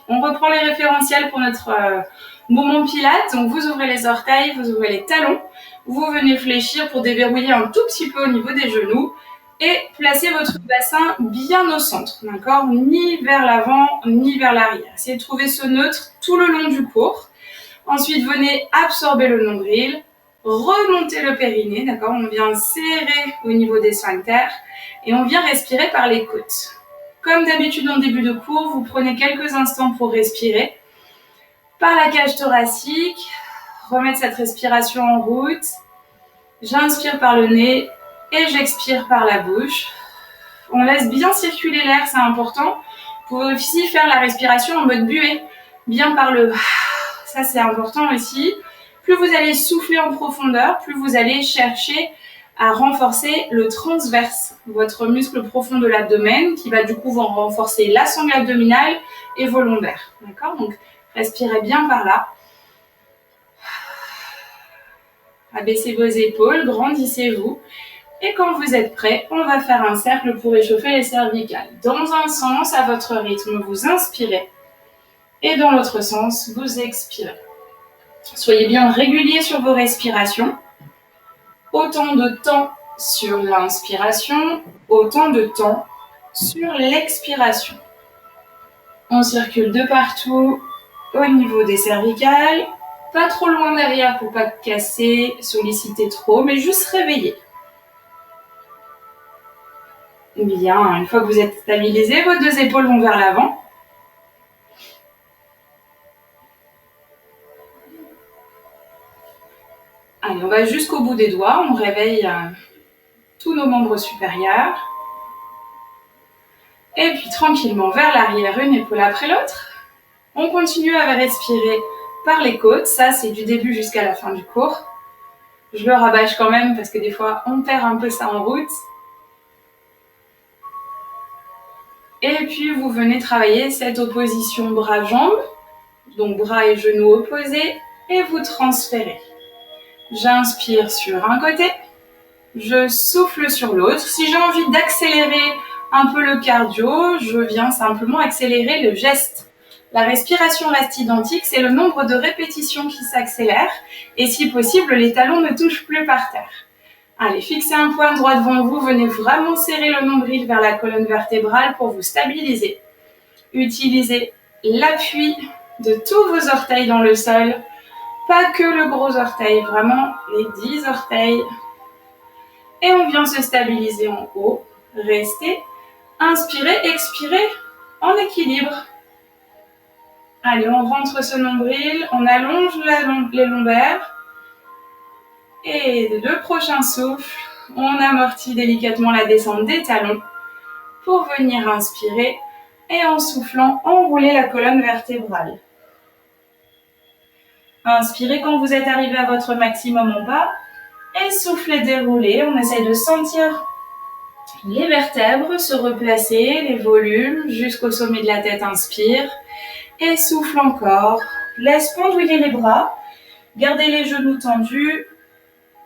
On reprend les référentiels pour notre mouvement pilates. Donc vous ouvrez les orteils, vous ouvrez les talons, vous venez fléchir pour déverrouiller un tout petit peu au niveau des genoux et placez votre bassin bien au centre, d'accord? Ni vers l'avant, ni vers l'arrière. Essayez de trouver ce neutre tout le long du cours. Ensuite, venez absorber le nombril, remonter le périnée, d'accord? On vient serrer au niveau des sphincters et on vient respirer par les côtes. Comme d'habitude en début de cours, vous prenez quelques instants pour respirer par la cage thoracique, remettre cette respiration en route. J'inspire par le nez et j'expire par la bouche. On laisse bien circuler l'air, c'est important. Vous pouvez aussi faire la respiration en mode buée, bien par le... Ça, c'est important aussi. Plus vous allez souffler en profondeur, plus vous allez chercher à renforcer le transverse, votre muscle profond de l'abdomen, qui va du coup renforcer la sangle abdominale et vos lombaires. D'accord? Donc, respirez bien par là. Abaissez vos épaules, grandissez-vous. Et quand vous êtes prêts, on va faire un cercle pour échauffer les cervicales. Dans un sens, à votre rythme, vous inspirez. Et dans l'autre sens, vous expirez. Soyez bien réguliers sur vos respirations. Autant de temps sur l'inspiration, autant de temps sur l'expiration. On circule de partout au niveau des cervicales. Pas trop loin derrière pour pas casser, solliciter trop, mais juste réveiller. Bien, une fois que vous êtes stabilisé, vos deux épaules vont vers l'avant. Allez, on va jusqu'au bout des doigts, on réveille tous nos membres supérieurs. Et puis tranquillement vers l'arrière, une épaule après l'autre. On continue à respirer par les côtes, ça c'est du début jusqu'à la fin du cours. Je le rabâche quand même parce que des fois on perd un peu ça en route. Et puis vous venez travailler cette opposition bras-jambes, donc bras et genoux opposés, et vous transférez. J'inspire sur un côté, je souffle sur l'autre. Si j'ai envie d'accélérer un peu le cardio, je viens simplement accélérer le geste. La respiration reste identique, c'est le nombre de répétitions qui s'accélère et si possible, les talons ne touchent plus par terre. Allez, fixez un point droit devant vous, venez vraiment serrer le nombril vers la colonne vertébrale pour vous stabiliser. Utilisez l'appui de tous vos orteils dans le sol, pas que le gros orteil, vraiment les 10 orteils. Et on vient se stabiliser en haut, restez, inspirez, expirez en équilibre. Allez, on rentre ce nombril, on allonge les lombaires. Et le prochain souffle, on amortit délicatement la descente des talons pour venir inspirer et en soufflant, enrouler la colonne vertébrale. Inspirez quand vous êtes arrivé à votre maximum en bas et soufflez, déroulez. On essaye de sentir les vertèbres se replacer, les volumes jusqu'au sommet de la tête, inspire. Et souffle encore, laisse pendouiller les bras, gardez les genoux tendus,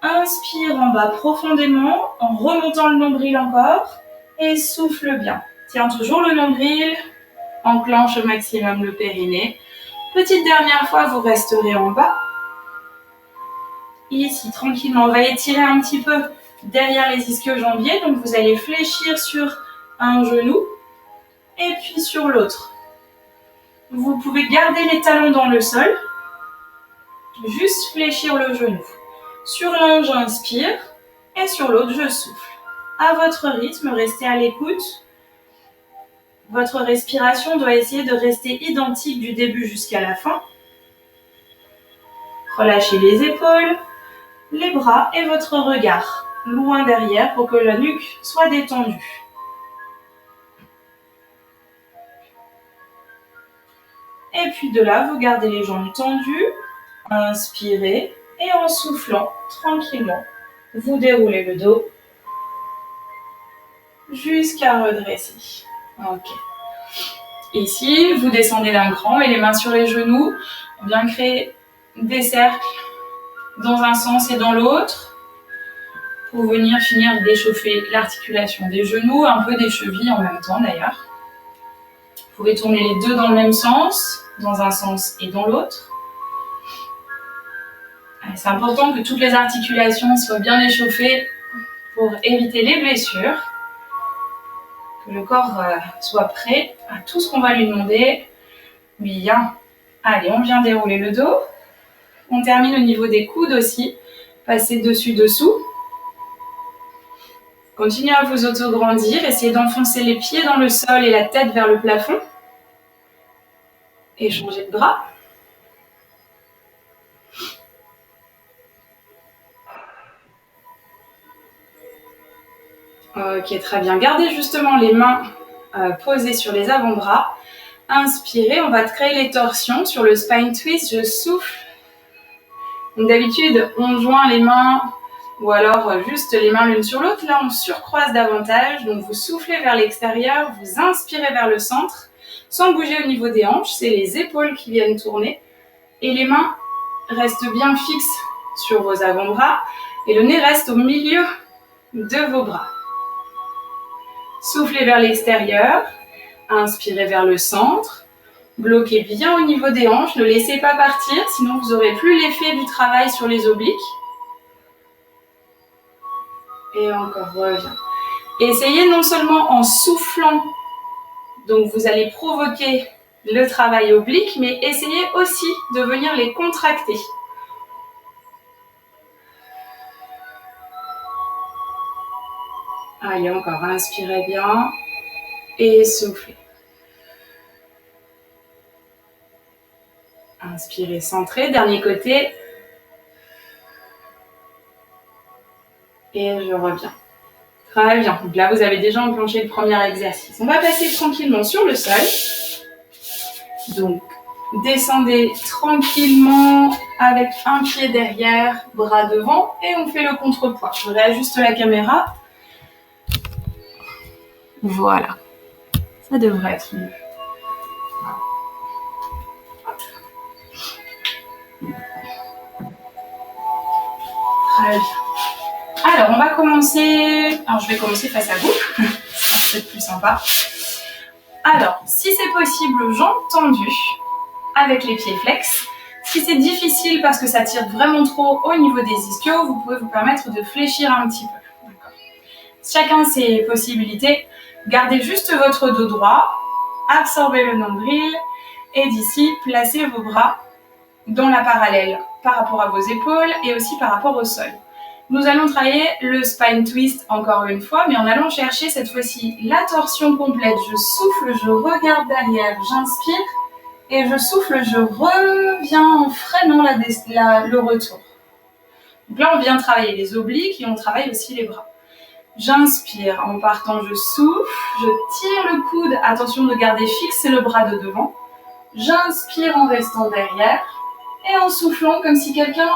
inspire en bas profondément en remontant le nombril encore et souffle bien. Tiens toujours le nombril, enclenche au maximum le périnée. Petite dernière fois, vous resterez en bas. Ici, tranquillement, on va étirer un petit peu derrière les ischio-jambiers, donc vous allez fléchir sur un genou et puis sur l'autre. Vous pouvez garder les talons dans le sol, juste fléchir le genou. Sur l'un, j'inspire et sur l'autre, je souffle. À votre rythme, restez à l'écoute. Votre respiration doit essayer de rester identique du début jusqu'à la fin. Relâchez les épaules, les bras et votre regard loin derrière pour que la nuque soit détendue. Et puis de là, vous gardez les jambes tendues, inspirez et en soufflant tranquillement, vous déroulez le dos jusqu'à redresser. Ok. Ici, vous descendez d'un cran et les mains sur les genoux. On vient créer des cercles dans un sens et dans l'autre pour venir finir d'échauffer l'articulation des genoux, un peu des chevilles en même temps d'ailleurs. pouvez tourner les deux dans le même sens, dans un sens et dans l'autre. C'est important que toutes les articulations soient bien échauffées pour éviter les blessures. Que le corps soit prêt à tout ce qu'on va lui demander. Bien. Allez, on vient dérouler le dos. On termine au niveau des coudes aussi. Passez dessus-dessous. Continuez à vous auto-grandir. Essayez d'enfoncer les pieds dans le sol et la tête vers le plafond. Et changez de bras. Ok, très bien. Gardez justement les mains posées sur les avant-bras. Inspirez, on va créer les torsions sur le spine twist. Je souffle. D'habitude, on joint les mains ou alors juste les mains l'une sur l'autre. Là, on surcroise davantage. Donc, vous soufflez vers l'extérieur, vous inspirez vers le centre, sans bouger au niveau des hanches. C'est les épaules qui viennent tourner. Et les mains restent bien fixes sur vos avant-bras. Et le nez reste au milieu de vos bras. Soufflez vers l'extérieur. Inspirez vers le centre. Bloquez bien au niveau des hanches. Ne laissez pas partir, sinon vous n'aurez plus l'effet du travail sur les obliques. Et encore, reviens. Essayez non seulement en soufflant, donc vous allez provoquer le travail oblique, mais essayez aussi de venir les contracter. Allez, encore, inspirez bien et soufflez. Inspirez, centrez, dernier côté. Et je reviens. Très bien. Donc là, vous avez déjà enclenché le premier exercice. On va passer tranquillement sur le sol. Donc, descendez tranquillement avec un pied derrière, bras devant, et on fait le contrepoids. Je réajuste la caméra. Voilà. Ça devrait être mieux. Très bien. Alors, on va commencer... Alors, je vais commencer face à vous. C'est peut-être plus sympa. Alors, si c'est possible, jambes tendues avec les pieds flex. Si c'est difficile parce que ça tire vraiment trop au niveau des ischios, vous pouvez vous permettre de fléchir un petit peu. Chacun ses possibilités. Gardez juste votre dos droit. Absorbez le nombril. Et d'ici, placez vos bras dans la parallèle par rapport à vos épaules et aussi par rapport au sol. Nous allons travailler le spine twist encore une fois, mais en allant chercher cette fois-ci la torsion complète. Je souffle, je regarde derrière, j'inspire et je souffle, je reviens en freinant le retour. Donc là, on vient travailler les obliques et on travaille aussi les bras. J'inspire en partant, je souffle, je tire le coude, attention de garder fixé le bras de devant. J'inspire en restant derrière et en soufflant comme si quelqu'un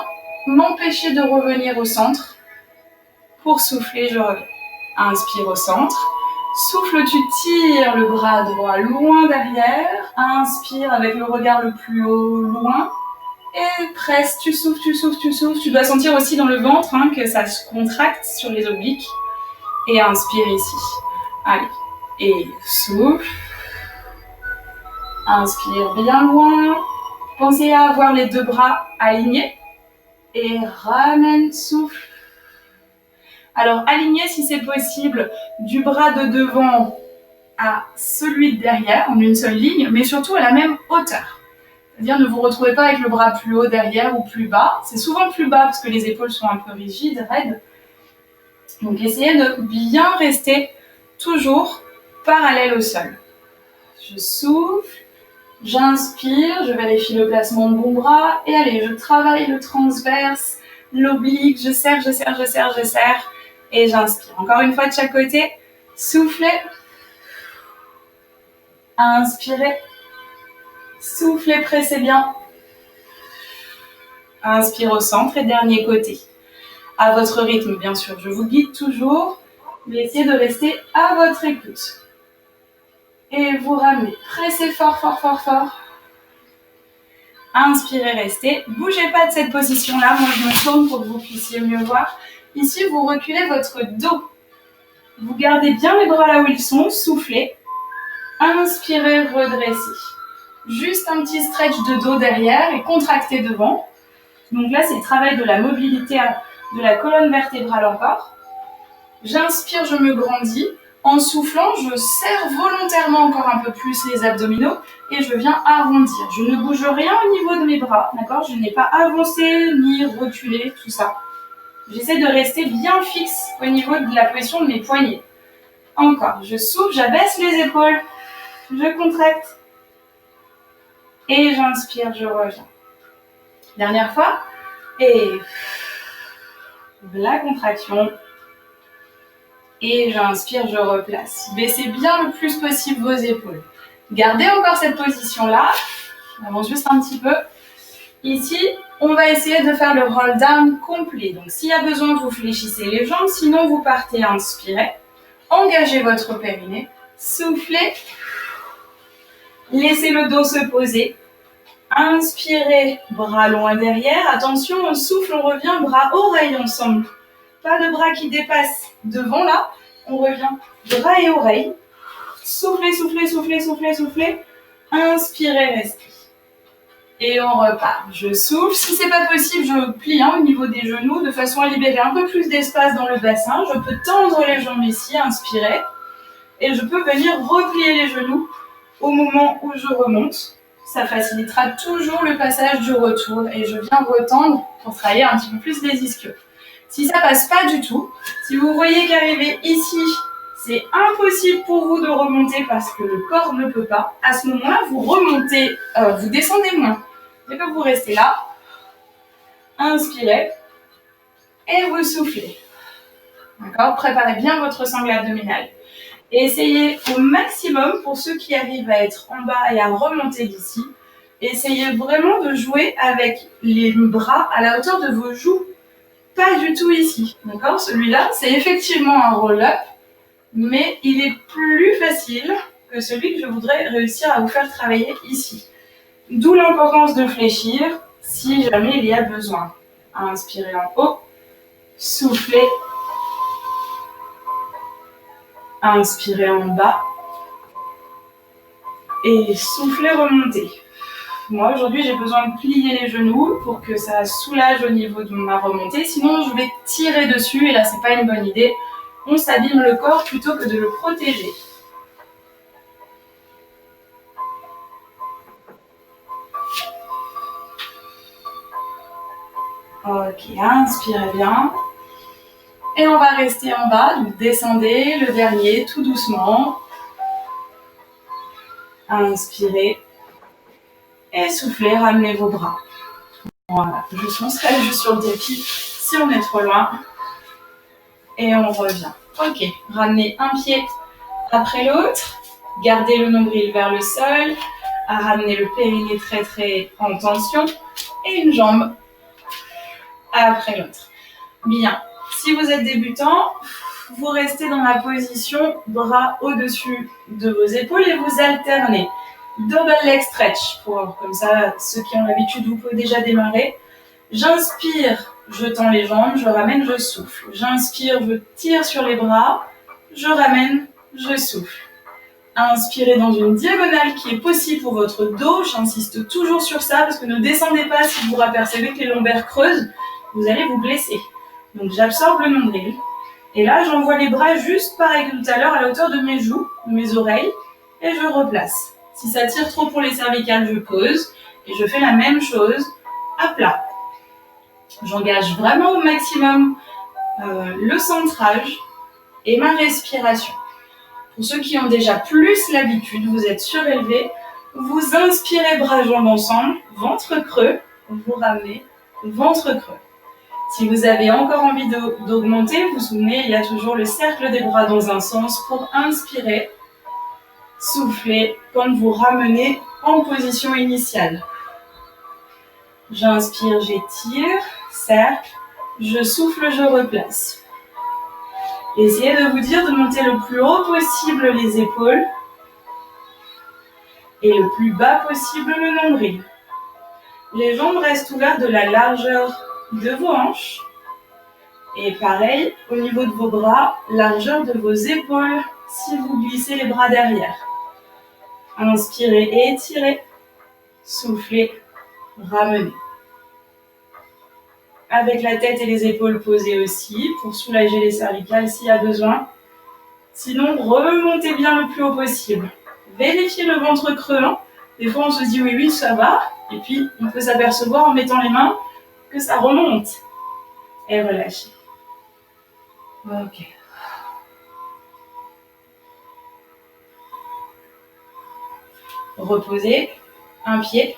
m'empêcher de revenir au centre. Pour souffler, je reviens. Inspire au centre. Souffle, tu tires le bras droit loin derrière. Inspire avec le regard le plus haut, loin. Et presse, tu souffles, tu souffles, tu souffles. Tu dois sentir aussi dans le ventre que ça se contracte sur les obliques. Et inspire ici. Allez. Et souffle. Inspire bien loin. Pensez à avoir les deux bras alignés. Et ramène, souffle. Alors, alignez si c'est possible du bras de devant à celui de derrière, en une seule ligne, mais surtout à la même hauteur. C'est-à-dire, ne vous retrouvez pas avec le bras plus haut derrière ou plus bas. C'est souvent plus bas parce que les épaules sont un peu rigides, raides. Donc, essayez de bien rester toujours parallèle au sol. Je souffle. J'inspire, je vérifie le placement de mon bras et allez, je travaille le transverse, l'oblique, je serre, je serre, je serre, je serre et j'inspire. Encore une fois de chaque côté, soufflez, inspirez, soufflez, pressez bien, inspire au centre et dernier côté. À votre rythme bien sûr, je vous guide toujours, mais essayez de rester à votre écoute. Et vous ramenez. Pressez fort, fort, fort, fort. Inspirez, restez. Bougez pas de cette position-là. Moi, je me tourne pour que vous puissiez mieux voir. Ici, vous reculez votre dos. Vous gardez bien les bras là où ils sont. Soufflez. Inspirez, redressez. Juste un petit stretch de dos derrière et contractez devant. Donc là, c'est le travail de la mobilité de la colonne vertébrale encore. J'inspire, je me grandis. En soufflant, je serre volontairement encore un peu plus les abdominaux et je viens arrondir. Je ne bouge rien au niveau de mes bras, d'accord? Je n'ai pas avancé ni reculé, tout ça. J'essaie de rester bien fixe au niveau de la position de mes poignets. Encore, je souffle, j'abaisse les épaules, je contracte et j'inspire, je reviens. Dernière fois, et la contraction. Et j'inspire, je replace. Baissez bien le plus possible vos épaules. Gardez encore cette position-là. On avance juste un petit peu. Ici, on va essayer de faire le roll down complet. Donc, s'il y a besoin, vous fléchissez les jambes. Sinon, vous partez, inspirez. Engagez votre périnée. Soufflez. Laissez le dos se poser. Inspirez, bras loin derrière. Attention, on souffle, on revient, bras-oreilles ensemble. Pas de bras qui dépassent devant là. On revient, bras et oreilles. Soufflez, soufflez, soufflez, soufflez, soufflez. Inspirez, restez. Et on repart. Je souffle. Si c'est pas possible, je plie au niveau des genoux de façon à libérer un peu plus d'espace dans le bassin. Je peux tendre les jambes ici, inspirer. Et je peux venir replier les genoux au moment où je remonte. Ça facilitera toujours le passage du retour. Et je viens retendre pour travailler un petit peu plus les ischios. Si ça passe pas du tout, si vous voyez qu'arriver ici, c'est impossible pour vous de remonter parce que le corps ne peut pas, à ce moment-là, vous remontez, vous descendez moins. Dès que vous restez là, inspirez et vous soufflez. D'accord? Préparez bien votre sangle abdominale. Et essayez au maximum, pour ceux qui arrivent à être en bas et à remonter d'ici, essayez vraiment de jouer avec les bras à la hauteur de vos joues. Pas du tout ici, d'accord? Celui-là, c'est effectivement un roll-up, mais il est plus facile que celui que je voudrais réussir à vous faire travailler ici. D'où l'importance de fléchir si jamais il y a besoin. Inspirez en haut, soufflez, inspirez en bas et soufflez, remontez. Moi, aujourd'hui, j'ai besoin de plier les genoux pour que ça soulage au niveau de ma remontée. Sinon, je vais tirer dessus et là, c'est pas une bonne idée. On s'abîme le corps plutôt que de le protéger. Ok, inspirez bien. Et on va rester en bas. Donc, descendez le dernier tout doucement. Inspirez. Et soufflez, ramenez vos bras. Voilà, je foncerai juste sur le tapis si on est trop loin. Et on revient. Ok, ramenez un pied après l'autre. Gardez le nombril vers le sol. À ramener le périnée très très en tension. Et une jambe après l'autre. Bien. Si vous êtes débutant, vous restez dans la position bras au-dessus de vos épaules et vous alternez. Double leg stretch, comme ça, ceux qui ont l'habitude, vous pouvez déjà démarrer. J'inspire, je tends les jambes, je ramène, je souffle. J'inspire, je tire sur les bras, je ramène, je souffle. Inspirez dans une diagonale qui est possible pour votre dos. J'insiste toujours sur ça parce que ne descendez pas si vous apercevez que les lombaires creusent, vous allez vous blesser. Donc j'absorbe le nombril. Et là, j'envoie les bras juste pareil que tout à l'heure à la hauteur de mes joues, de mes oreilles, et je replace. Si ça tire trop pour les cervicales, je pose et je fais la même chose à plat. J'engage vraiment au maximum le centrage et ma respiration. Pour ceux qui ont déjà plus l'habitude, vous êtes surélevé, vous inspirez bras-jambes ensemble, ventre creux, vous ramenez, ventre creux. Si vous avez encore envie d'augmenter, vous vous souvenez, il y a toujours le cercle des bras dans un sens pour inspirer. Soufflez quand vous ramenez en position initiale. J'inspire, j'étire, cercle, je souffle, je replace. Essayez de vous dire de monter le plus haut possible les épaules et le plus bas possible le nombril. Les jambes restent ouvertes de la largeur de vos hanches. Et pareil, au niveau de vos bras, largeur de vos épaules si vous glissez les bras derrière. Inspirez, étirez. Soufflez, ramenez. Avec la tête et les épaules posées aussi, pour soulager les cervicales s'il y a besoin. Sinon, remontez bien le plus haut possible. Vérifiez le ventre creux. Des fois, on se dit oui, ça va. Et puis, on peut s'apercevoir en mettant les mains que ça remonte. Et relâchez. Ok. Reposez un pied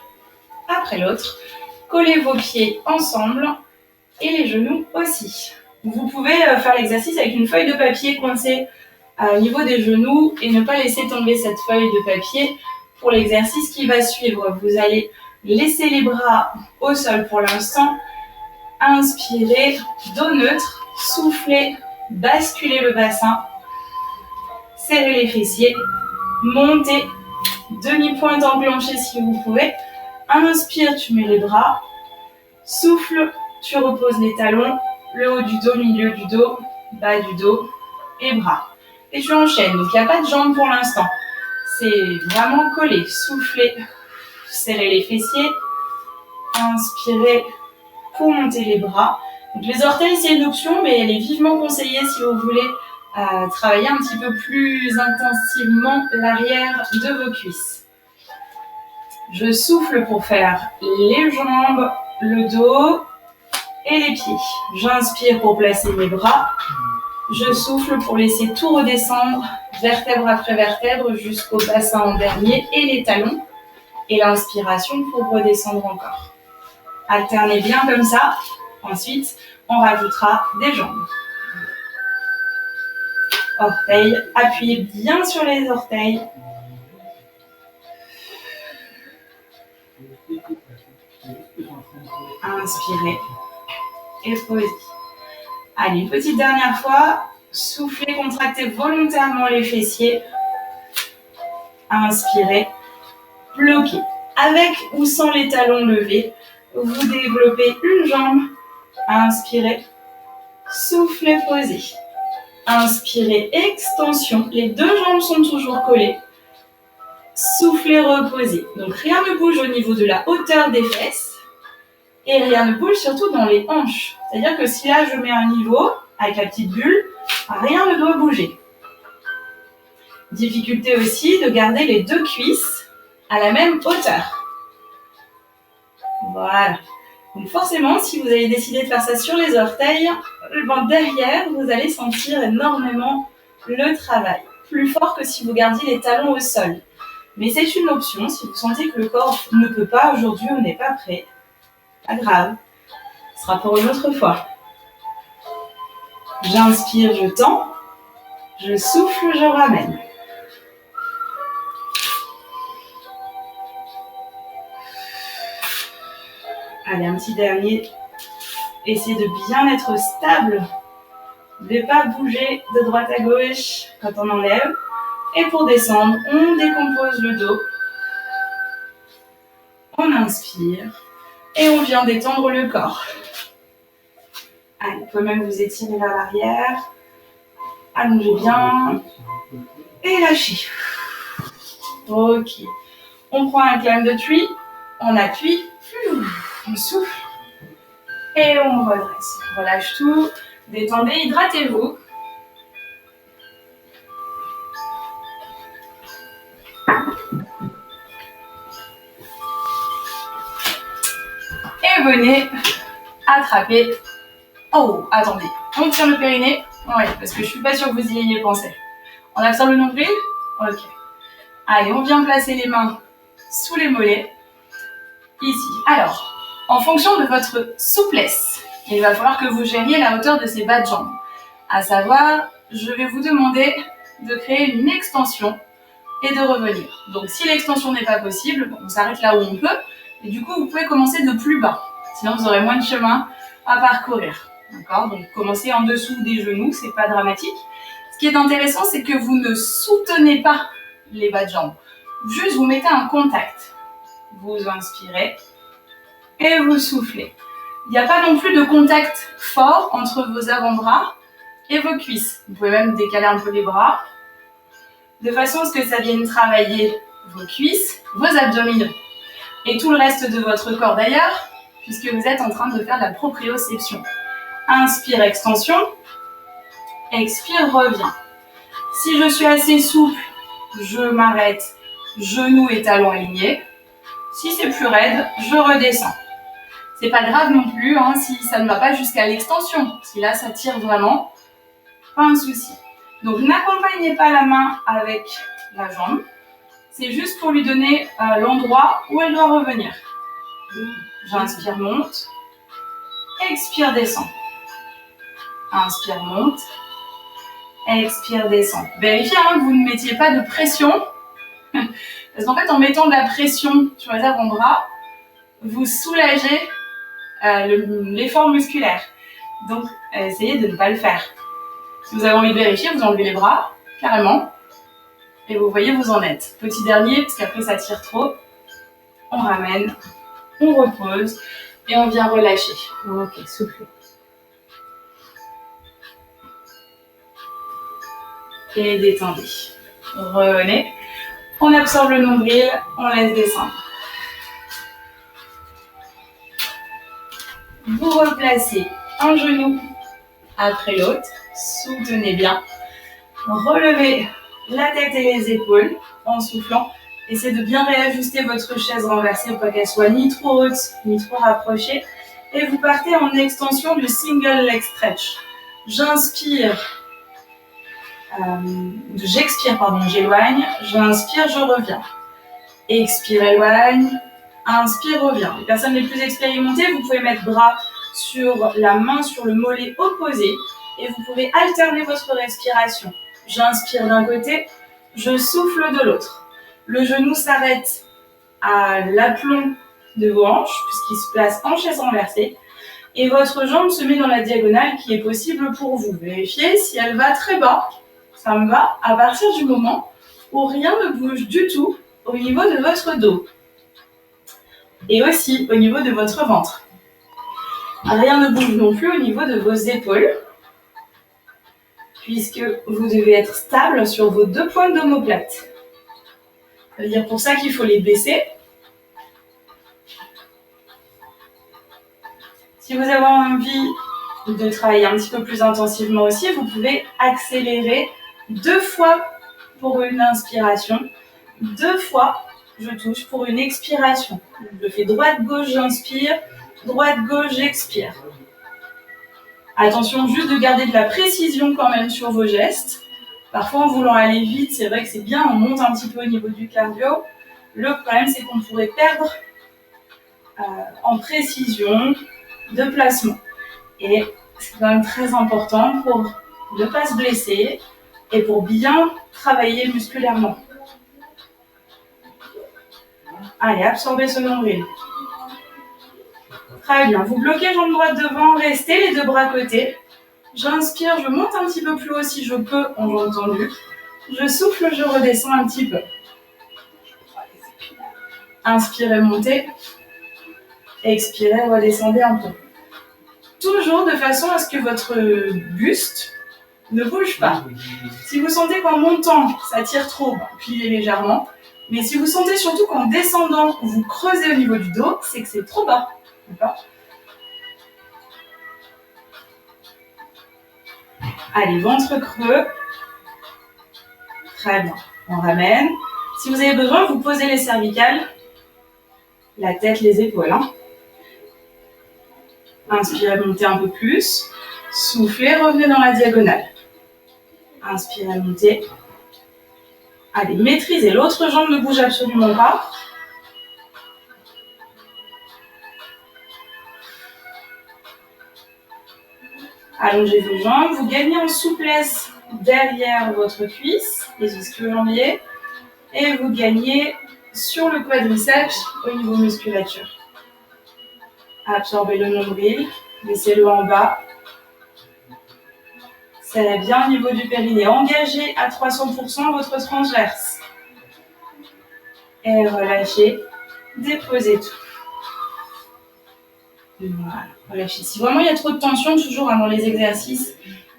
après l'autre. Collez vos pieds ensemble et les genoux aussi. Vous pouvez faire l'exercice avec une feuille de papier coincée au niveau des genoux et ne pas laisser tomber cette feuille de papier pour l'exercice qui va suivre. Vous allez laisser les bras au sol pour l'instant. Inspirez, dos neutre, soufflez, basculez le bassin, serrez les fessiers, montez, demi-pointe enclenchée si vous pouvez. Inspire, tu mets les bras, souffle, tu reposes les talons, le haut du dos, milieu du dos, bas du dos et bras. Et tu enchaînes, donc il n'y a pas de jambes pour l'instant. C'est vraiment collé, soufflez, serrez les fessiers, inspirez pour monter les bras. Donc les orteils c'est une option, mais elle est vivement conseillée si vous voulez travailler un petit peu plus intensivement l'arrière de vos cuisses. Je souffle pour faire les jambes, le dos et les pieds. J'inspire pour placer mes bras. Je souffle pour laisser tout redescendre, vertèbre après vertèbre, jusqu'au bassin en dernier et les talons. Et l'inspiration pour redescendre encore. Alternez bien comme ça. Ensuite, on rajoutera des jambes. Orteils, appuyez bien sur les orteils. Inspirez et posez. Allez, une petite dernière fois. Soufflez, contractez volontairement les fessiers. Inspirez, bloquez. Avec ou sans les talons levés, vous développez une jambe. Inspirez, soufflez, posez. Inspirez, extension. Les deux jambes sont toujours collées. Soufflez, reposez. Donc rien ne bouge au niveau de la hauteur des fesses. Et rien ne bouge surtout dans les hanches. C'est-à-dire que si là je mets un niveau, avec la petite bulle, rien ne doit bouger. Difficulté aussi de garder les deux cuisses à la même hauteur. Voilà. Donc forcément, si vous avez décidé de faire ça sur les orteils, derrière, vous allez sentir énormément le travail. Plus fort que si vous gardiez les talons au sol. Mais c'est une option, si vous sentez que le corps ne peut pas aujourd'hui ou n'est pas prêt. Pas grave, ce sera pour une autre fois. J'inspire, je tends. Je souffle, je ramène. Allez, un petit dernier. Essayez de bien être stable. De ne pas bouger de droite à gauche quand on enlève. Et pour descendre, on décompose le dos. On inspire. Et on vient détendre le corps. Allez, vous pouvez même vous étirer vers l'arrière. Allongez bien. Et lâchez. Ok. On prend un climb de tree. On appuie. On souffle. Et on redresse. On relâche tout. Détendez, hydratez-vous. Et venez attraper. Oh, attendez. On tire le périnée. Ouais, parce que je suis pas sûre que vous y ayez pensé. On absorbe le nombril. Ok. Allez, on vient placer les mains sous les mollets. Ici. Alors, en fonction de votre souplesse, il va falloir que vous gériez la hauteur de ces bas de jambes. À savoir, je vais vous demander de créer une extension et de revenir. Donc, si l'extension n'est pas possible, on s'arrête là où on peut. Et du coup, vous pouvez commencer de plus bas. Sinon, vous aurez moins de chemin à parcourir. D'accord ? Donc, commencez en dessous des genoux, c'est pas dramatique. Ce qui est intéressant, c'est que vous ne soutenez pas les bas de jambes. Juste, vous mettez un contact. Vous inspirez et vous soufflez. Il n'y a pas non plus de contact fort entre vos avant-bras et vos cuisses. Vous pouvez même décaler un peu les bras de façon à ce que ça vienne travailler vos cuisses, vos abdominaux. Et tout le reste de votre corps d'ailleurs, puisque vous êtes en train de faire de la proprioception. Inspire, extension. Expire, reviens. Si je suis assez souple, je m'arrête, genoux et talons alignés. Si c'est plus raide, je redescends. C'est pas grave non plus si ça ne va pas jusqu'à l'extension. Si là, ça tire vraiment, pas un souci. Donc, n'accompagnez pas la main avec la jambe. C'est juste pour lui donner l'endroit où elle doit revenir. J'inspire, monte. Expire, descend. Inspire, monte. Expire, descend. Vérifiez que vous ne mettiez pas de pression. Parce qu'en fait, en mettant de la pression sur les avant-bras, vous soulagez l'effort musculaire. Donc, essayez de ne pas le faire. Si vous avez envie de vérifier, vous enlevez les bras, carrément. Et vous voyez, vous en êtes. Petit dernier, parce qu'après ça tire trop. On ramène, on repose et on vient relâcher. Ok, soufflez. Et détendez. Revenez. On absorbe le nombril, on laisse descendre. Vous replacez un genou après l'autre. Soutenez bien. Relevez la tête et les épaules en soufflant. Essayez de bien réajuster votre chaise renversée pour qu'elle soit ni trop haute ni trop rapprochée. Et vous partez en extension du single leg stretch. J'inspire. J'expire, j'éloigne. J'inspire, je reviens. Expire, éloigne. Inspire, reviens. Les personnes les plus expérimentées, vous pouvez mettre bras sur la main sur le mollet opposé et vous pouvez alterner votre respiration. J'inspire d'un côté, je souffle de l'autre. Le genou s'arrête à l'aplomb de vos hanches puisqu'il se place en chaise renversée et votre jambe se met dans la diagonale qui est possible pour vous. Vérifiez si elle va très bas. Ça me va à partir du moment où rien ne bouge du tout au niveau de votre dos. Et aussi au niveau de votre ventre. Rien ne bouge non plus au niveau de vos épaules, puisque vous devez être stable sur vos deux pointes d'omoplate. Ça veut dire pour ça qu'il faut les baisser. Si vous avez envie de travailler un petit peu plus intensivement aussi, vous pouvez accélérer 2 fois pour une inspiration, 2 fois je touche pour une expiration. Je fais droite-gauche, j'inspire, droite-gauche, j'expire. Attention juste de garder de la précision quand même sur vos gestes. Parfois en voulant aller vite, c'est vrai que c'est bien, on monte un petit peu au niveau du cardio. Le problème c'est qu'on pourrait perdre en précision de placement. Et c'est quand même très important pour ne pas se blesser et pour bien travailler musculairement. Allez, absorbez ce nombril. Très bien. Vous bloquez jambe droite devant, restez les 2 bras côtés. J'inspire, je monte un petit peu plus haut si je peux en jambe tendue. Je souffle, je redescends un petit peu. Inspirez, montez. Expirez, redescendez un peu. Toujours de façon à ce que votre buste ne bouge pas. Si vous sentez qu'en montant, ça tire trop, pliez légèrement. Mais si vous sentez surtout qu'en descendant, vous creusez au niveau du dos, c'est que c'est trop bas. D'accord ? Allez, ventre creux. Très bien. On ramène. Si vous avez besoin, vous posez les cervicales, la tête, les épaules. Inspirez, montez un peu plus. Soufflez, revenez dans la diagonale. Inspirez, montez. Allez, maîtrisez. L'autre jambe ne bouge absolument pas. Allongez vos jambes. Vous gagnez en souplesse derrière votre cuisse, les ischio-jambiers. Et vous gagnez sur le quadriceps au niveau musculature. Absorbez le nombril. Laissez-le en bas. Serrez bien au niveau du périnée. Engagez à 300% votre transverse. Et relâchez. Déposez tout. Voilà, relâchez. Si vraiment il y a trop de tension, toujours dans les exercices,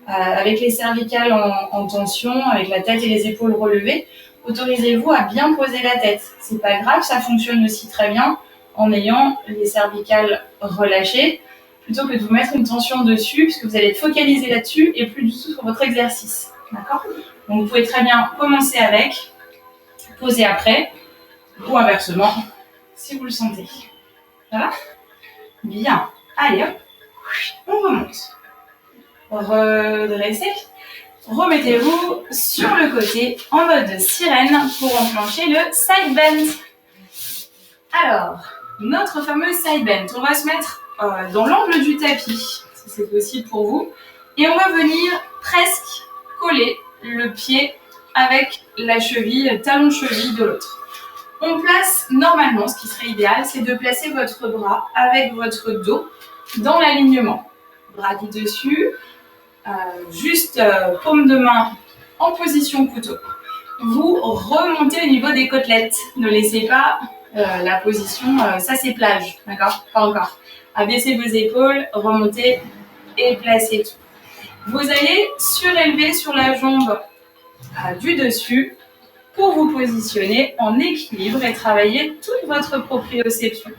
avec les cervicales en tension, avec la tête et les épaules relevées, autorisez-vous à bien poser la tête. C'est pas grave, ça fonctionne aussi très bien en ayant les cervicales relâchées, plutôt que de vous mettre une tension dessus, puisque vous allez être focalisé là-dessus et plus du tout sur votre exercice. D'accord? Donc vous pouvez très bien commencer avec, poser après, ou inversement, si vous le sentez. Ça va? Bien. Allez hop, on remonte. Redressez. Remettez-vous sur le côté en mode sirène pour enclencher le side bend. Alors, notre fameux side bend, on va se mettre dans l'angle du tapis, si c'est possible pour vous, et on va venir presque coller le pied avec la cheville, le talon de cheville de l'autre. On place normalement, ce qui serait idéal, c'est de placer votre bras avec votre dos dans l'alignement. Bras du dessus, juste paume de main en position couteau. Vous remontez au niveau des côtelettes. Ne laissez pas la position, ça c'est plage, d'accord? Pas encore. Abaissez vos épaules, remontez et placez tout. Vous allez surélever sur la jambe du dessus pour vous positionner en équilibre et travailler toute votre proprioception.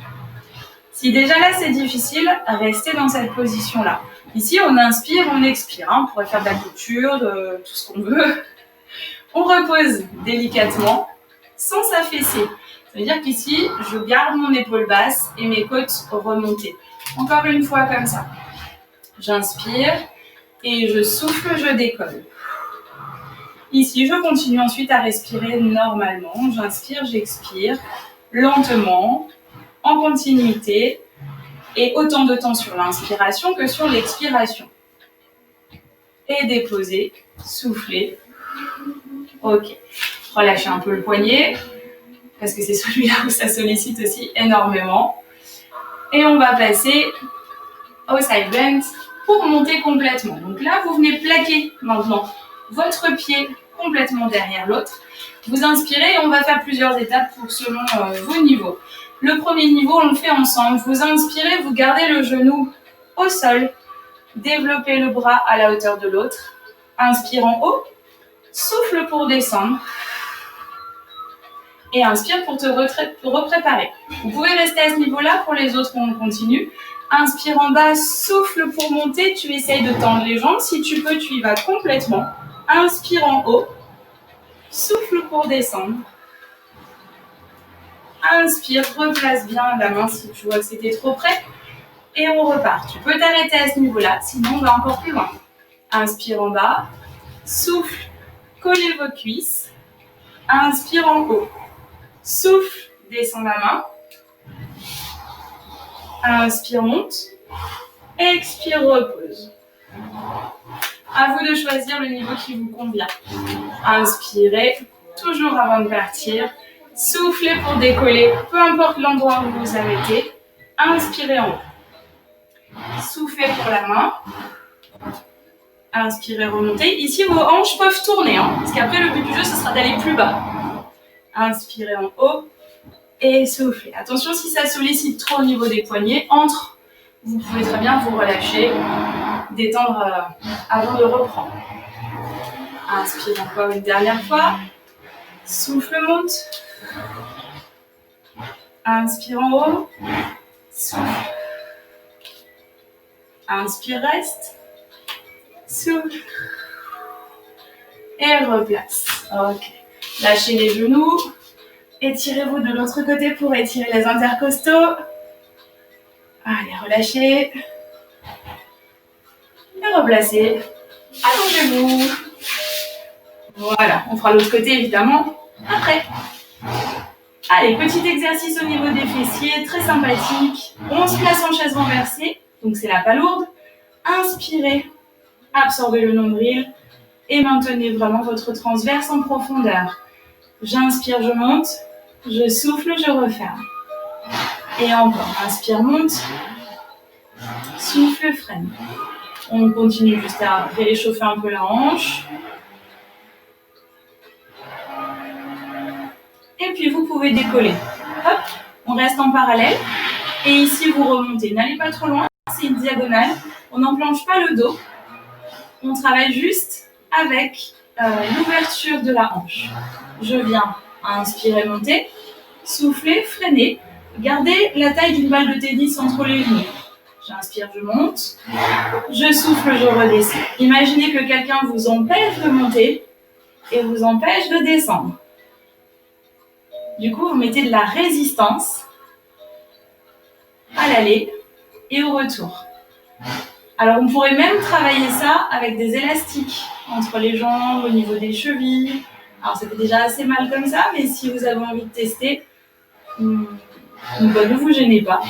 Si déjà là c'est difficile, restez dans cette position-là. Ici on inspire, on expire, on pourrait faire de la couture, de tout ce qu'on veut. On repose délicatement sans s'affaisser. Ça veut dire qu'ici je garde mon épaule basse et mes côtes remontées. Encore une fois comme ça. J'inspire et je souffle, je décolle. Ici, je continue ensuite à respirer normalement. J'inspire, j'expire, lentement, en continuité, et autant de temps sur l'inspiration que sur l'expiration. Et déposer, souffler. Ok. Relâchez un peu le poignet, parce que c'est celui-là où ça sollicite aussi énormément. Et on va passer au side bend pour monter complètement. Donc là, vous venez plaquer maintenant votre pied complètement derrière l'autre. Vous inspirez et on va faire plusieurs étapes pour selon vos niveaux. Le premier niveau, on le fait ensemble. Vous inspirez, vous gardez le genou au sol. Développez le bras à la hauteur de l'autre. Inspire en haut. Souffle pour descendre. Et inspire pour te repréparer. Vous pouvez rester à ce niveau-là. Pour les autres, on continue. Inspire en bas, souffle pour monter. Tu essayes de tendre les jambes. Si tu peux, tu y vas complètement. Inspire en haut. Souffle pour descendre. Inspire, replace bien la main si tu vois que c'était trop près. Et on repart. Tu peux t'arrêter à ce niveau-là, sinon on va encore plus loin. Inspire en bas. Souffle, collez vos cuisses. Inspire en haut. Souffle, descends la main. Inspire, monte. Expire, repose. À vous de choisir le niveau qui vous convient. Inspirez, toujours avant de partir. Soufflez pour décoller, peu importe l'endroit où vous vous arrêtez. Inspirez en haut. Soufflez pour la main. Inspirez, remontez. Ici, vos hanches peuvent tourner, parce qu'après, le but du jeu, ce sera d'aller plus bas. Inspirez en haut et soufflez. Attention, si ça sollicite trop au niveau des poignets, vous pouvez très bien vous relâcher, détendre avant de reprendre. Inspire encore une dernière fois. Souffle, monte. Inspire en haut. Souffle. Inspire, reste. Souffle. Et replace. Ok. Lâchez les genoux. Étirez-vous de l'autre côté pour étirer les intercostaux. Allez, relâchez. Et replacez. Allongez-vous. Voilà, on fera l'autre côté évidemment après. Allez, petit exercice au niveau des fessiers, très sympathique. On se place en chaise renversée, donc c'est la palourde. Inspirez, absorbez le nombril et maintenez vraiment votre transverse en profondeur. J'inspire, je monte, je souffle, je referme. Et encore, inspire, monte, souffle, freine. On continue juste à réchauffer un peu la hanche. Et puis vous pouvez décoller. Hop, on reste en parallèle. Et ici vous remontez. N'allez pas trop loin, c'est une diagonale. On n'enclenche pas le dos. On travaille juste avec l'ouverture de la hanche. Je viens inspirer, monter, souffler, freiner. Gardez la taille d'une balle de tennis entre les genoux. J'inspire, je monte. Je souffle, je redescends. Imaginez que quelqu'un vous empêche de monter et vous empêche de descendre. Du coup, vous mettez de la résistance à l'aller et au retour. Alors, on pourrait même travailler ça avec des élastiques entre les jambes, au niveau des chevilles. Alors, ça fait déjà assez mal comme ça, mais si vous avez envie de tester, ne vous gênez pas.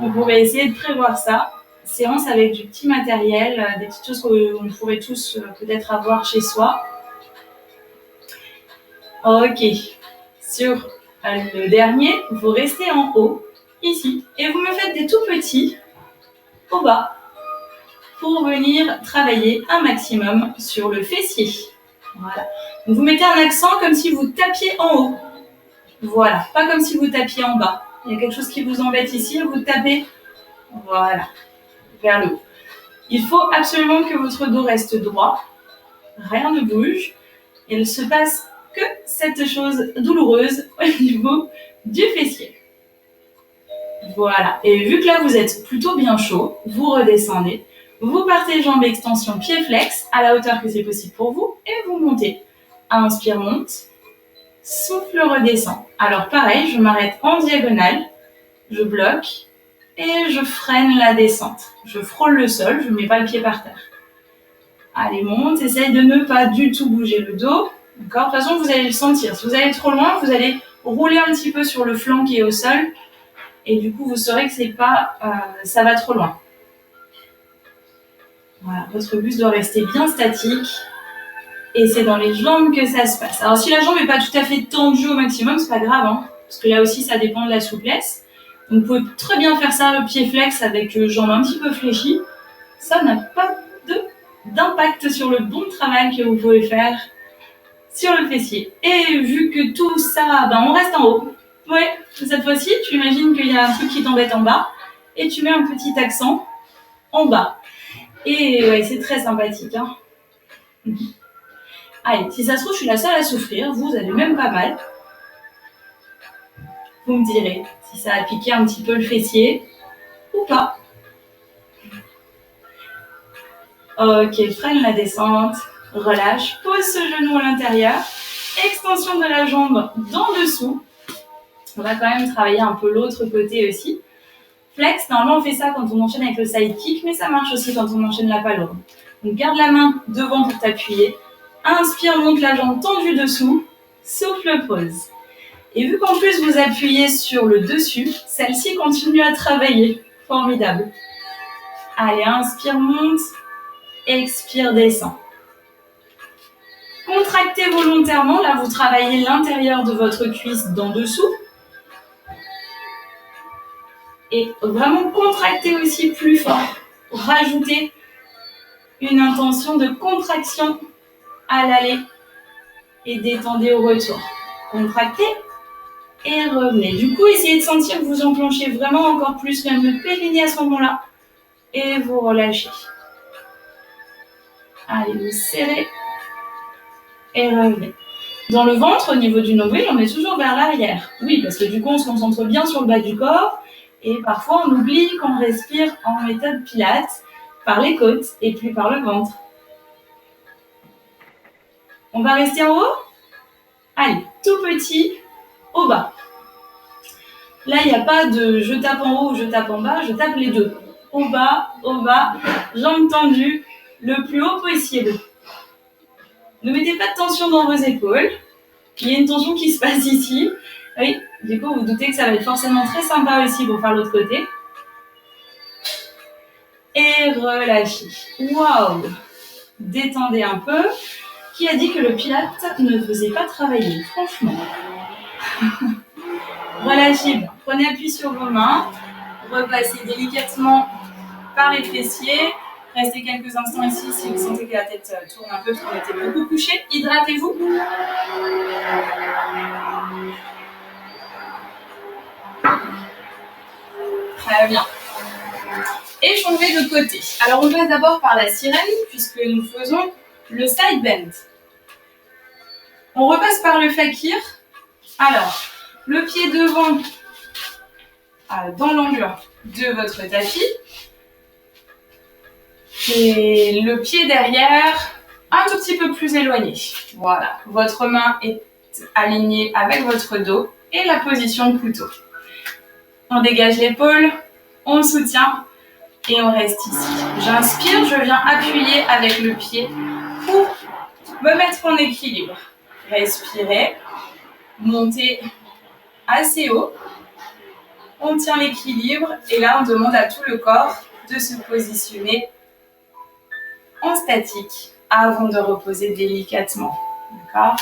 On pourrait essayer de prévoir ça. Séance avec du petit matériel, des petites choses qu'on pourrait tous peut-être avoir chez soi. Ok. Sur le dernier, vous restez en haut, ici, et vous me faites des tout petits au bas pour venir travailler un maximum sur le fessier. Voilà. Donc vous mettez un accent comme si vous tapiez en haut. Voilà, pas comme si vous tapiez en bas. Il y a quelque chose qui vous embête ici, vous tapez, voilà, vers le haut. Il faut absolument que votre dos reste droit, rien ne bouge, et il ne se passe que cette chose douloureuse au niveau du fessier. Voilà, et vu que là vous êtes plutôt bien chaud, vous redescendez, vous partez jambes extension, pieds flex, à la hauteur que c'est possible pour vous, et vous montez. Inspire, monte, souffle, redescend. Alors pareil, je m'arrête en diagonale, je bloque, et je freine la descente. Je frôle le sol, je ne mets pas le pied par terre. Allez, monte, essaye de ne pas du tout bouger le dos. D'accord ? De toute façon, vous allez le sentir. Si vous allez trop loin, vous allez rouler un petit peu sur le flanc qui est au sol. Et du coup, vous saurez que c'est pas, ça va trop loin. Voilà, votre buste doit rester bien statique. Et c'est dans les jambes que ça se passe. Alors, si la jambe n'est pas tout à fait tendue au maximum, c'est pas grave, hein, parce que là aussi, ça dépend de la souplesse. Donc, vous pouvez très bien faire ça, le pied flex avec jambes un petit peu fléchies. Ça n'a pas d'impact sur le bon travail que vous pouvez faire sur le fessier. Et vu que tout ça, on reste en haut. Ouais, cette fois-ci, tu imagines qu'il y a un truc qui t'embête en bas et tu mets un petit accent en bas. Et ouais, c'est très sympathique. Hein. Allez, si ça se trouve, je suis la seule à souffrir. Vous avez même pas mal. Vous me direz si ça a piqué un petit peu le fessier ou pas. Ok, freine la descente, relâche, pose ce genou à l'intérieur, extension de la jambe d'en dessous. On va quand même travailler un peu l'autre côté aussi. Flex, normalement on fait ça quand on enchaîne avec le side kick, mais ça marche aussi quand on enchaîne la palourde. Donc garde la main devant pour t'appuyer. Inspire, monte la jambe tendue dessous, souffle, pose. Et vu qu'en plus vous appuyez sur le dessus, celle-ci continue à travailler. Formidable. Allez, inspire, monte. Expire, descend. Contractez volontairement. Là, vous travaillez l'intérieur de votre cuisse d'en dessous. Et vraiment contractez aussi plus fort. Rajoutez une intention de contraction à l'aller et détendez au retour. Contractez et revenez. Du coup, essayez de sentir que vous enclenchez vraiment encore plus, même le périnée à ce moment-là. Et vous relâchez. Allez, vous serrez et revenez. Dans le ventre, au niveau du nombril, on est toujours vers l'arrière. Oui, parce que du coup, on se concentre bien sur le bas du corps. Et parfois, on oublie qu'on respire en méthode Pilates par les côtes et plus par le ventre. On va rester en haut ? Allez, tout petit, au bas. Là, il n'y a pas de je tape en haut ou je tape en bas, je tape les deux. Au bas, jambes tendues, le plus haut possible. Ne mettez pas de tension dans vos épaules. Il y a une tension qui se passe ici. Oui, du coup, vous doutez que ça va être forcément très sympa aussi pour faire l'autre côté. Et relâchez. Waouh! Détendez un peu. Qui a dit que le Pilates ne faisait pas travailler? Franchement. Relâchez bien. Prenez appui sur vos mains. Repassez délicatement par les fessiers. Restez quelques instants ici si vous sentez que la tête tourne un peu parce qu'on était beaucoup couché. Hydratez-vous. Très bien. Et changez de côté. Alors on passe d'abord par la sirène puisque nous faisons le side bend. On repasse par le fakir. Alors, le pied devant dans l'angle de votre tapis et le pied derrière un tout petit peu plus éloigné. Voilà, votre main est alignée avec votre dos et la position de couteau. On dégage l'épaule, on soutient et on reste ici. J'inspire, je viens appuyer avec le pied pour me mettre en équilibre. Respirez, montez assez haut. On tient l'équilibre et là on demande à tout le corps de se positionner en statique avant de reposer délicatement. D'accord ?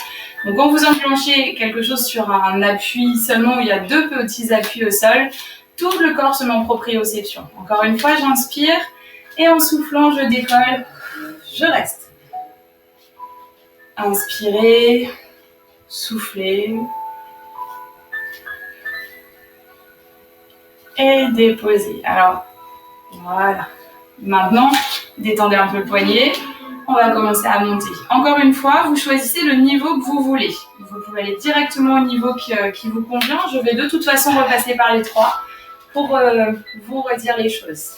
Donc quand vous enclenchez quelque chose sur un appui seulement où il y a 2 petits appuis au sol, tout le corps se met en proprioception. Encore une fois, j'inspire et en soufflant, je décolle, je reste. Inspirez, soufflez. Et déposez. Alors, voilà. Maintenant, détendez un peu le poignet. On va commencer à monter. Encore une fois, vous choisissez le niveau que vous voulez. Vous pouvez aller directement au niveau qui vous convient. Je vais de toute façon repasser par les 3 pour vous redire les choses.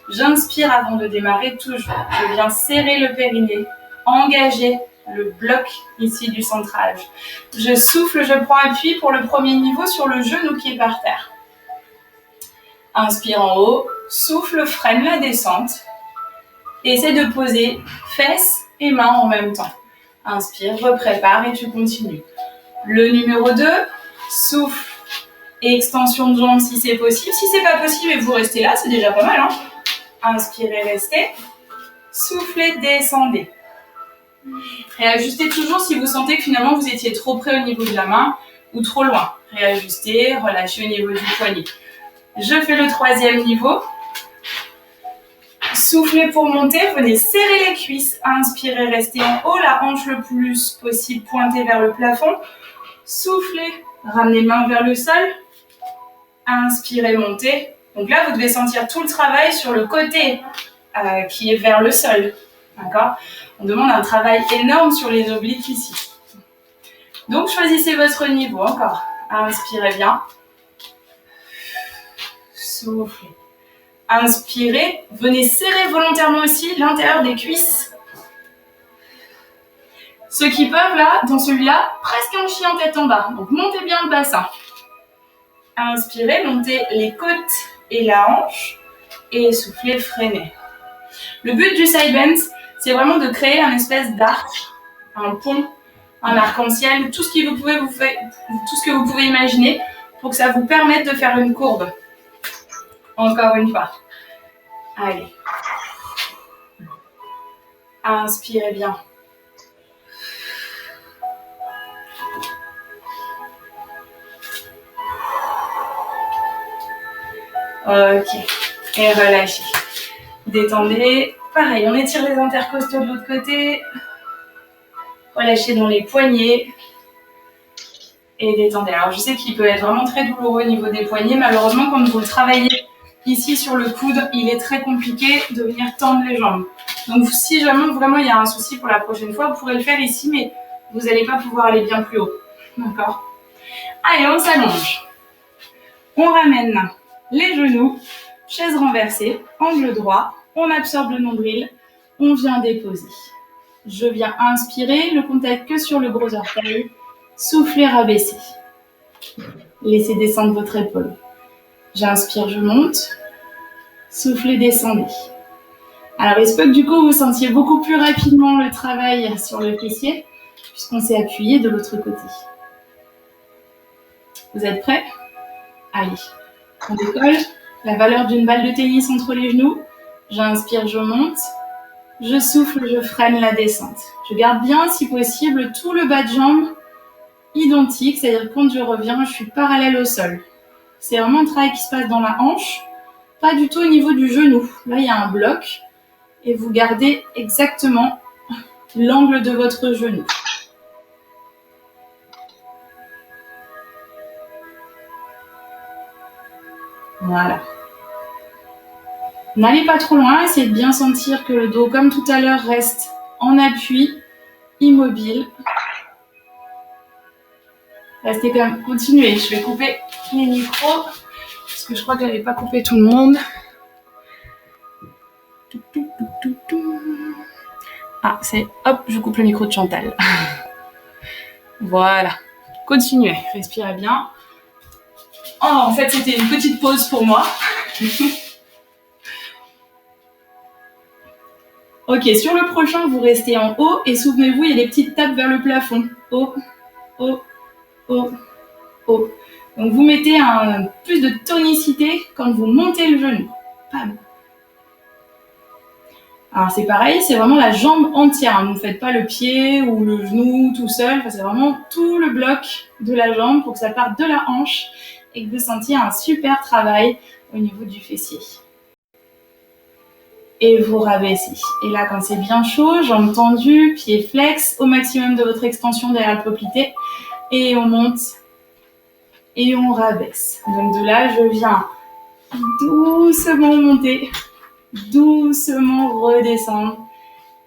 J'inspire avant de démarrer toujours. Je viens serrer le périnée, engager le bloc ici du centrage. Je souffle, je prends appui pour le premier niveau sur le genou qui est par terre. Inspire en haut, souffle, freine la descente. Et essaie de poser fesses et mains en même temps. Inspire, reprépare et tu continues. Le numéro 2, souffle et extension de jambes si c'est possible. Si c'est pas possible et vous restez là, c'est déjà pas mal. Hein. Inspirez, restez. Soufflez, descendez. Réajustez toujours si vous sentez que finalement vous étiez trop près au niveau de la main ou trop loin. Réajustez, relâchez au niveau du poignet. Je fais le 3e niveau. Soufflez pour monter, venez serrer les cuisses. Inspirez, restez en haut, la hanche le plus possible pointée vers le plafond. Soufflez, ramenez main vers le sol. Inspirez, montez. Donc là, vous devez sentir tout le travail sur le côté qui est vers le sol. D'accord ? On demande un travail énorme sur les obliques ici. Donc, choisissez votre niveau. Encore. Inspirez bien. Soufflez. Inspirez. Venez serrer volontairement aussi l'intérieur des cuisses. Ceux qui peuvent, là, dans celui-là, presque un chien en tête en bas. Donc, montez bien le bassin. Inspirez, montez les côtes et la hanche. Et soufflez, freinez. Le but du side bend, c'est vraiment de créer un espèce d'arc, un pont, un arc-en-ciel, tout ce que vous pouvez imaginer pour que ça vous permette de faire une courbe. Encore une fois. Allez. Inspirez bien. Ok. Et relâchez. Détendez. Pareil, on étire les intercostaux de l'autre côté. Relâchez dans les poignets. Et détendez. Alors, je sais qu'il peut être vraiment très douloureux au niveau des poignets. Malheureusement, quand vous le travaillez ici sur le coude, il est très compliqué de venir tendre les jambes. Donc, si jamais vraiment il y a un souci pour la prochaine fois, vous pourrez le faire ici, mais vous n'allez pas pouvoir aller bien plus haut. D'accord ? Allez, on s'allonge. On ramène les genoux, chaise renversée, angle droit. On absorbe le nombril. On vient déposer. Je viens inspirer, le contact que sur le gros orteil. Soufflez, rabaissez. Laissez descendre votre épaule. J'inspire, je monte. Soufflez, descendez. Alors, il se peut que du coup, vous sentiez beaucoup plus rapidement le travail sur le fessier, puisqu'on s'est appuyé de l'autre côté. Vous êtes prêts ? Allez, on décolle. La valeur d'une balle de tennis entre les genoux. J'inspire, je monte. Je souffle, je freine la descente. Je garde bien, si possible, tout le bas de jambe identique, c'est-à-dire que quand je reviens, je suis parallèle au sol. C'est vraiment un travail qui se passe dans la hanche, pas du tout au niveau du genou. Là, il y a un bloc et vous gardez exactement l'angle de votre genou. Voilà. N'allez pas trop loin, essayez de bien sentir que le dos, comme tout à l'heure, reste en appui, immobile. Restez quand même, continuez. Je vais couper les micros parce que je crois que je n'avais pas coupé tout le monde. Ah, c'est hop, je coupe le micro de Chantal. Voilà. Continuez, respirez bien. Oh, en fait, c'était une petite pause pour moi. Ok, sur le prochain, vous restez en haut et souvenez-vous, il y a des petites tapes vers le plafond. Haut, haut, haut, haut. Donc vous mettez un plus de tonicité quand vous montez le genou. Bam. Alors c'est pareil, c'est vraiment la jambe entière. Vous ne faites pas le pied ou le genou tout seul. Enfin, c'est vraiment tout le bloc de la jambe pour que ça parte de la hanche et que vous sentiez un super travail au niveau du fessier. Et vous rabaissez. Et là, quand c'est bien chaud, jambes tendues, pieds flex, au maximum de votre extension derrière le poplité. Et on monte et on rabaisse. Donc de là, je viens doucement monter, doucement redescendre.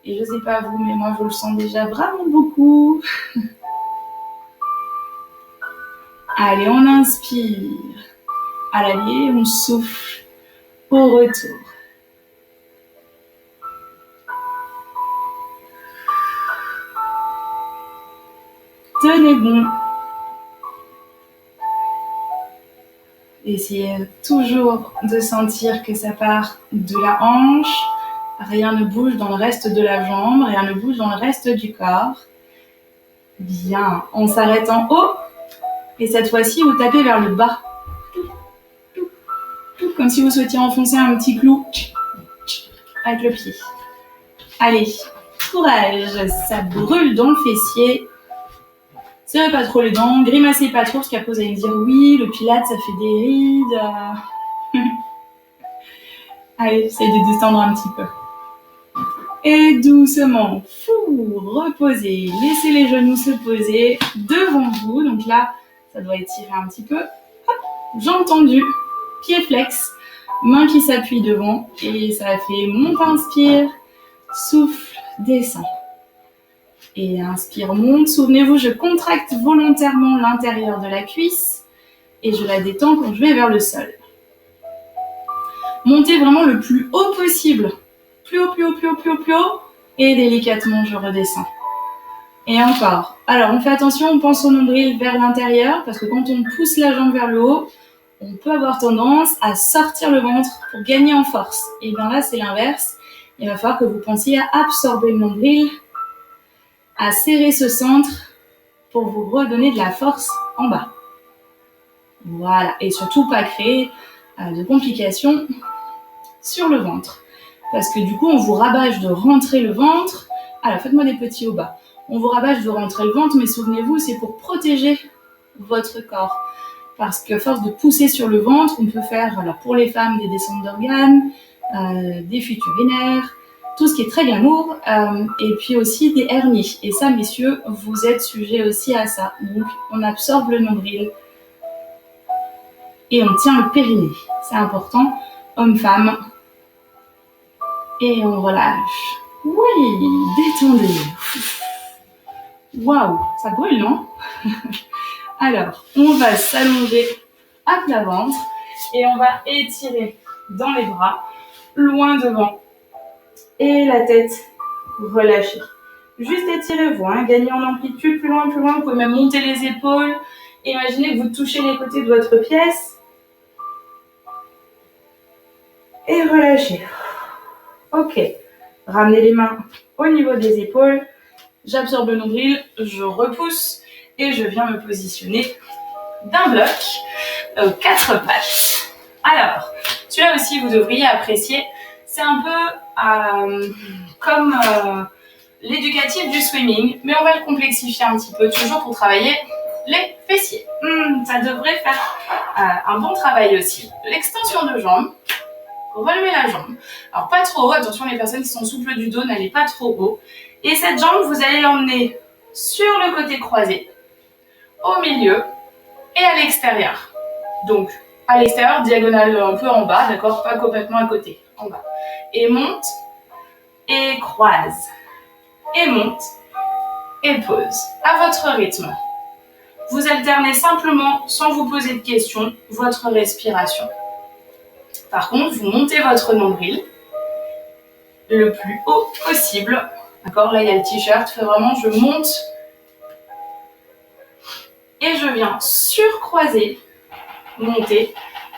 Et je sais pas vous, mais moi je le sens déjà vraiment beaucoup. Allez, on inspire. À l'aller, on souffle au retour. Tenez bon. Essayez toujours de sentir que ça part de la hanche. Rien ne bouge dans le reste de la jambe, rien ne bouge dans le reste du corps. Bien, on s'arrête en haut. Et cette fois-ci, vous tapez vers le bas. Comme si vous souhaitiez enfoncer un petit clou avec le pied. Allez, courage, ça brûle dans le fessier. Serrez pas trop les dents, grimacez pas trop, parce qu'après vous allez me dire oui, le pilate ça fait des rides. Allez, essayez de descendre un petit peu. Et doucement, reposez, laissez les genoux se poser devant vous. Donc là, ça doit étirer un petit peu. Hop, jambes tendues, pieds flex, mains qui s'appuient devant. Et ça fait monte, inspire, souffle, descend. Et inspire, monte. Souvenez-vous, je contracte volontairement l'intérieur de la cuisse et je la détends quand je vais vers le sol. Montez vraiment le plus haut possible. Plus haut, plus haut, plus haut, plus haut, plus haut. Et délicatement, je redescends. Et encore. Alors, on fait attention, on pense au nombril vers l'intérieur parce que quand on pousse la jambe vers le haut, on peut avoir tendance à sortir le ventre pour gagner en force. Et bien là, c'est l'inverse. Il va falloir que vous pensiez à absorber le nombril, à serrer ce centre pour vous redonner de la force en bas. Voilà. Et surtout, pas créer de complications sur le ventre. Parce que du coup, on vous rabâche de rentrer le ventre. Alors, faites-moi des petits au bas. On vous rabâche de rentrer le ventre, mais souvenez-vous, c'est pour protéger votre corps. Parce qu'à force de pousser sur le ventre, on peut faire, alors pour les femmes, des descentes d'organes, des fuites urinaires, tout ce qui est très glamour, et puis aussi des hernies. Et ça, messieurs, vous êtes sujets aussi à ça. Donc, on absorbe le nombril et on tient le périnée. C'est important, homme-femme. Et on relâche. Oui, détendez. Waouh, ça brûle, non? Alors, on va s'allonger à plat ventre et on va étirer dans les bras, loin devant. Et la tête relâchée. Juste étirez-vous, hein, gagnez en amplitude, plus loin, plus loin. Vous pouvez même monter les épaules. Imaginez que vous touchez les côtés de votre pièce. Et relâchez. Ok. Ramenez les mains au niveau des épaules. J'absorbe le nombril, je repousse et je viens me positionner d'un bloc aux 4 pattes. Alors, celui-là aussi, vous devriez apprécier. C'est un peu comme l'éducatif du swimming, mais on va le complexifier un petit peu, toujours pour travailler les fessiers. Ça devrait faire un bon travail aussi. L'extension de jambe. Relevez la jambe. Alors, pas trop haut. Attention, les personnes qui sont souples du dos, n'allez pas trop haut. Et cette jambe, vous allez l'emmener sur le côté croisé, au milieu et à l'extérieur. Donc, à l'extérieur, diagonale un peu en bas, d'accord? Pas complètement à côté, en bas. Et monte et croise. et monte et pose à votre rythme. Vous alternez simplement, sans vous poser de questions, votre respiration. Par contre, vous montez votre nombril le plus haut possible. D'accord, là il y a le t-shirt, fait vraiment je monte et je viens surcroiser, monter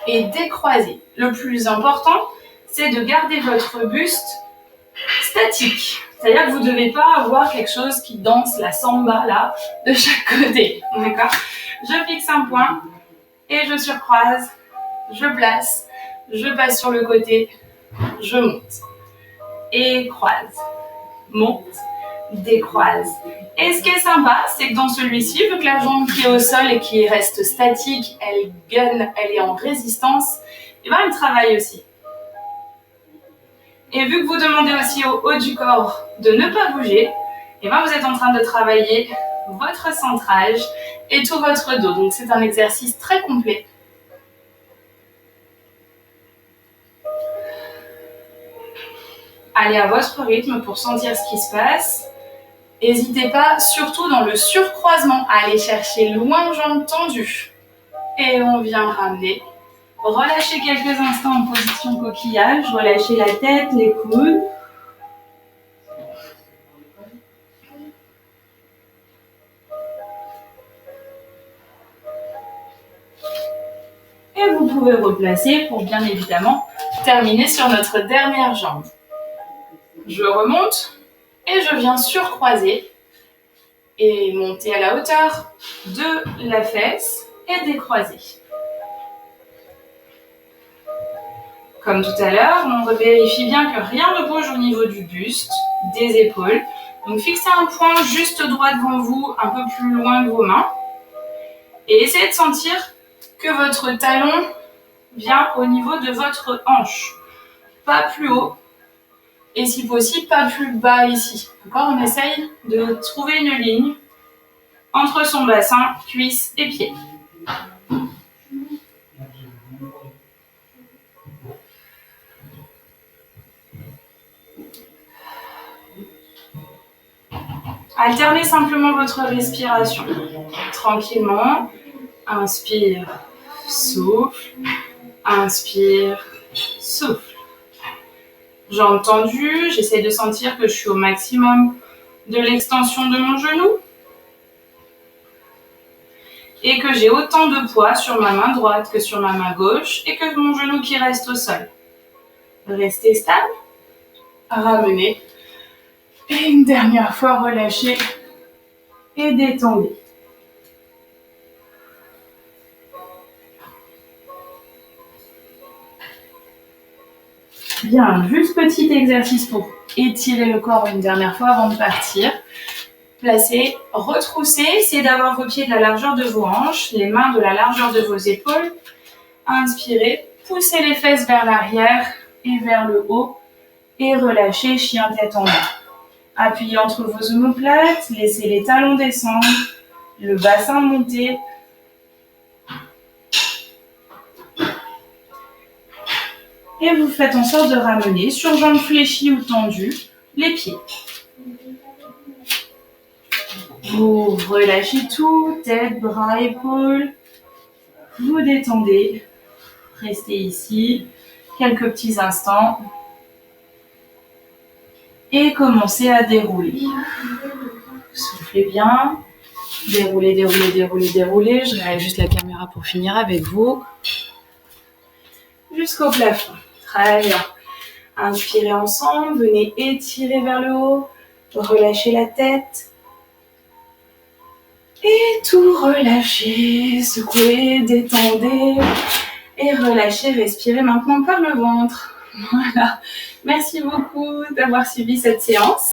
et décroiser. Le plus important, c'est de garder votre buste statique. C'est-à-dire que vous ne devez pas avoir quelque chose qui danse la samba là de chaque côté. D'accord? Je fixe un point et je surcroise, je place, je passe sur le côté, je monte et croise, monte, décroise. Et ce qui est sympa, c'est que dans celui-ci, vu que la jambe qui est au sol et qui reste statique, elle gun, elle est en résistance, et bien elle travaille aussi. Et vu que vous demandez aussi au haut du corps de ne pas bouger, et bien vous êtes en train de travailler votre centrage et tout votre dos. Donc c'est un exercice très complet. Allez à votre rythme pour sentir ce qui se passe. N'hésitez pas, surtout dans le surcroisement, à aller chercher loin jambes tendues. Et on vient ramener. Relâchez quelques instants en position coquillage. Relâchez la tête, les coudes. Et vous pouvez replacer pour bien évidemment terminer sur notre dernière jambe. Je remonte et je viens surcroiser et monter à la hauteur de la fesse et décroiser. Comme tout à l'heure, on vérifie bien que rien ne bouge au niveau du buste, des épaules. Donc fixez un point juste droit devant vous, un peu plus loin que vos mains. Et essayez de sentir que votre talon vient au niveau de votre hanche. Pas plus haut. Et si possible, pas plus bas ici. D'accord ? On essaye de trouver une ligne entre son bassin, cuisse et pied. Alternez simplement votre respiration. Tranquillement. Inspire, souffle. Inspire, souffle. Jambes tendues, j'essaie de sentir que je suis au maximum de l'extension de mon genou et que j'ai autant de poids sur ma main droite que sur ma main gauche et que mon genou qui reste au sol. Restez stable, ramenez et une dernière fois relâchez et détendez. Bien, juste petit exercice pour étirer le corps une dernière fois avant de partir. Placez, retroussez, essayez d'avoir vos pieds de la largeur de vos hanches, les mains de la largeur de vos épaules. Inspirez, poussez les fesses vers l'arrière et vers le haut et relâchez, chien tête en bas. Appuyez entre vos omoplates, laissez les talons descendre, le bassin monter. Et vous faites en sorte de ramener sur jambes fléchies ou tendues les pieds. Vous relâchez tout, tête, bras, épaules. Vous détendez. Restez ici quelques petits instants. Et commencez à dérouler. Soufflez bien. Déroulez, déroulez, déroulez, déroulez. Je regarde juste la caméra pour finir avec vous. Jusqu'au plafond. Très bien. Inspirez ensemble. Venez étirer vers le haut. Relâchez la tête. Et tout relâchez. Secouez, détendez. Et relâchez, respirez maintenant par le ventre. Voilà. Merci beaucoup d'avoir suivi cette séance.